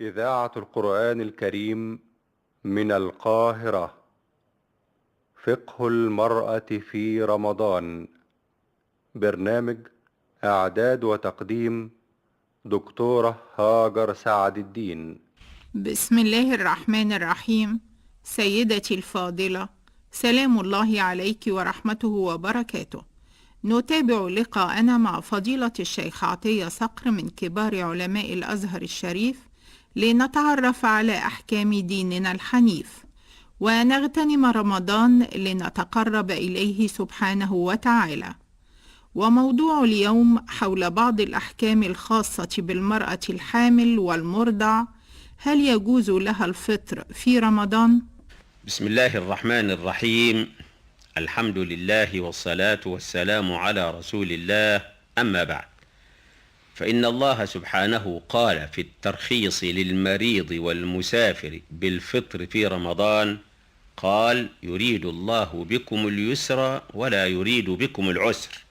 إذاعة القرآن الكريم من القاهرة. فقه المرأة في رمضان. برنامج إعداد وتقديم دكتورة هاجر سعد الدين. بسم الله الرحمن الرحيم. سيدتي الفاضلة، سلام الله عليك ورحمته وبركاته. نتابع لقاءنا مع فضيلة الشيخ عطية صقر من كبار علماء الأزهر الشريف لنتعرف على أحكام ديننا الحنيف ونغتنم رمضان لنتقرب إليه سبحانه وتعالى. وموضوع اليوم حول بعض الأحكام الخاصة بالمرأة الحامل والمرضع. هل يجوز لها الفطر في رمضان؟ بسم الله الرحمن الرحيم. الحمد لله والصلاة والسلام على رسول الله، أما بعد، فإن الله سبحانه قال في الترخيص للمريض والمسافر بالفطر في رمضان، قال: يريد الله بكم اليسر ولا يريد بكم العسر،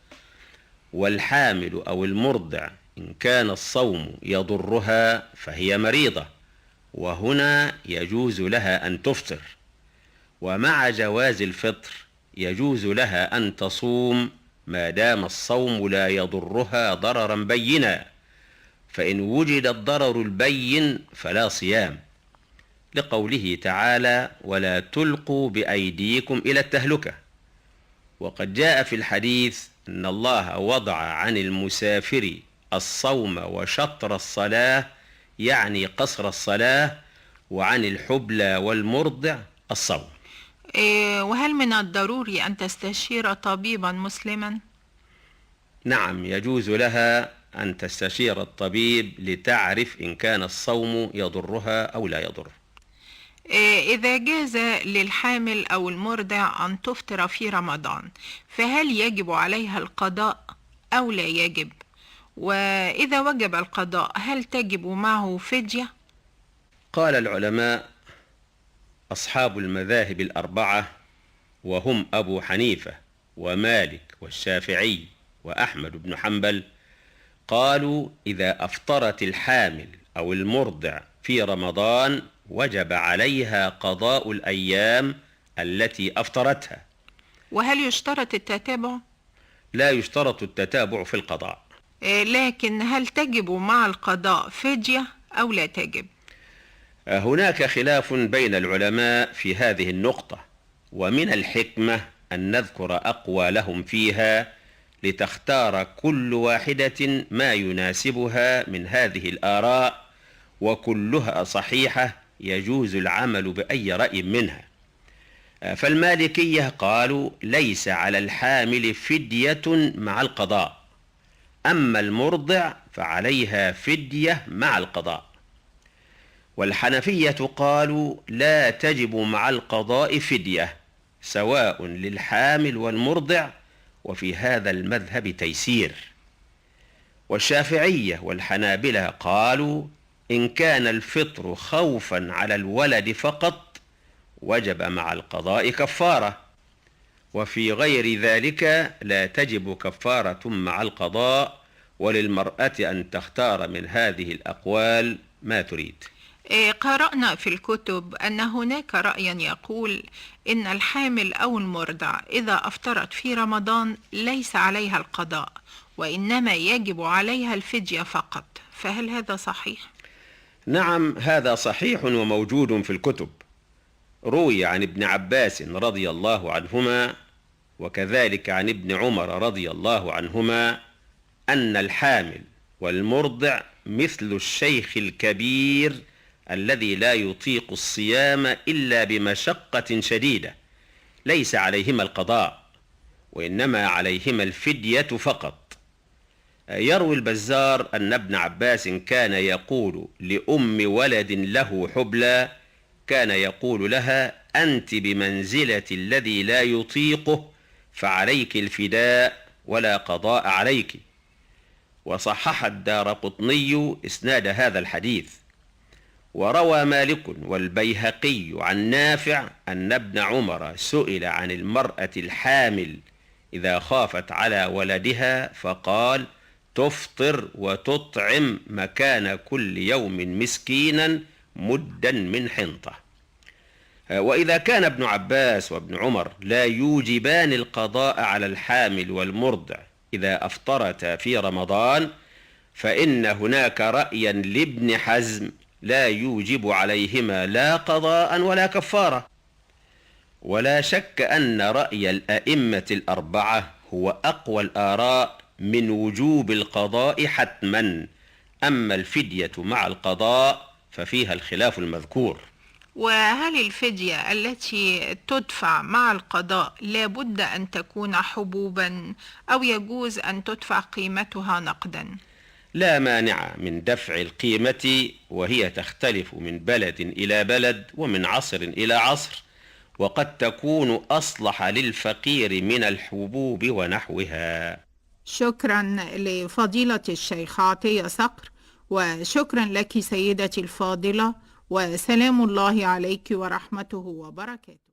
والحامل أو المرضع إن كان الصوم يضرها فهي مريضة، وهنا يجوز لها أن تفطر. ومع جواز الفطر يجوز لها أن تصوم ما دام الصوم لا يضرها ضررا بينا، فإن وجد الضرر البين فلا صيام، لقوله تعالى: ولا تلقوا بأيديكم إلى التهلكة. وقد جاء في الحديث أن الله وضع عن المسافر الصوم وشطر الصلاة، يعني قصر الصلاة، وعن الحبلى والمرضع الصوم. وهل من الضروري أن تستشير طبيبا مسلما؟ نعم، يجوز لها أن تستشير الطبيب لتعرف إن كان الصوم يضرها أو لا يضر. إذا جاز للحامل أو المرضع أن تفطر في رمضان، فهل يجب عليها القضاء أو لا يجب؟ وإذا وجب القضاء هل تجب معه فدية؟ قال العلماء أصحاب المذاهب الأربعة، وهم أبو حنيفة ومالك والشافعي وأحمد بن حنبل، قالوا: إذا أفطرت الحامل أو المرضع في رمضان وجب عليها قضاء الأيام التي أفطرتها. وهل يشترط التتابع؟ لا يشترط التتابع في القضاء. لكن هل تجب مع القضاء فدية أو لا تجب؟ هناك خلاف بين العلماء في هذه النقطة، ومن الحكمة أن نذكر أقوالهم فيها لتختار كل واحدة ما يناسبها من هذه الآراء، وكلها صحيحة يجوز العمل بأي رأي منها. فالمالكية قالوا: ليس على الحامل فدية مع القضاء، أما المرضع فعليها فدية مع القضاء. والحنفية قالوا: لا تجب مع القضاء فدية، سواء للحامل والمرضع، وفي هذا المذهب تيسير. والشافعية والحنابلة قالوا: إن كان الفطر خوفا على الولد فقط وجب مع القضاء كفارة، وفي غير ذلك لا تجب كفارة مع القضاء، وللمرأة أن تختار من هذه الأقوال ما تريد. قرأنا في الكتب أن هناك رأيا يقول إن الحامل أو المرضع إذا أفطرت في رمضان ليس عليها القضاء، وإنما يجب عليها الفدية فقط، فهل هذا صحيح؟ نعم، هذا صحيح وموجود في الكتب. روي عن ابن عباس رضي الله عنهما، وكذلك عن ابن عمر رضي الله عنهما، أن الحامل والمرضع مثل الشيخ الكبير الذي لا يطيق الصيام إلا بمشقة شديدة، ليس عليهما القضاء، وإنما عليهما الفدية فقط. يروي البزار أن ابن عباس كان يقول لأم ولد له حبلى، كان يقول لها: أنت بمنزلة الذي لا يطيقه، فعليك الفداء ولا قضاء عليك. وصحح الدارقطني إسناد هذا الحديث. وروى مالك والبيهقي عن نافع أن ابن عمر سئل عن المرأة الحامل إذا خافت على ولدها، فقال: تفطر وتطعم مكان كل يوم مسكينا مدا من حنطة. وإذا كان ابن عباس وابن عمر لا يوجبان القضاء على الحامل والمرضع إذا أفطرتا في رمضان، فإن هناك رأيا لابن حزم لا يوجب عليهما لا قضاء ولا كفارة. ولا شك أن رأي الأئمة الأربعة هو أقوى الآراء من وجوب القضاء حتما. أما الفدية مع القضاء ففيها الخلاف المذكور. وهل الفدية التي تدفع مع القضاء لا بد أن تكون حبوبا أو يجوز أن تدفع قيمتها نقدا؟ لا مانع من دفع القيمة، وهي تختلف من بلد إلى بلد ومن عصر إلى عصر، وقد تكون أصلح للفقير من الحبوب ونحوها. شكرا لفضيلة الشيخ عطية صقر، وشكرا لك سيدتي الفاضلة، وسلام الله عليك ورحمته وبركاته.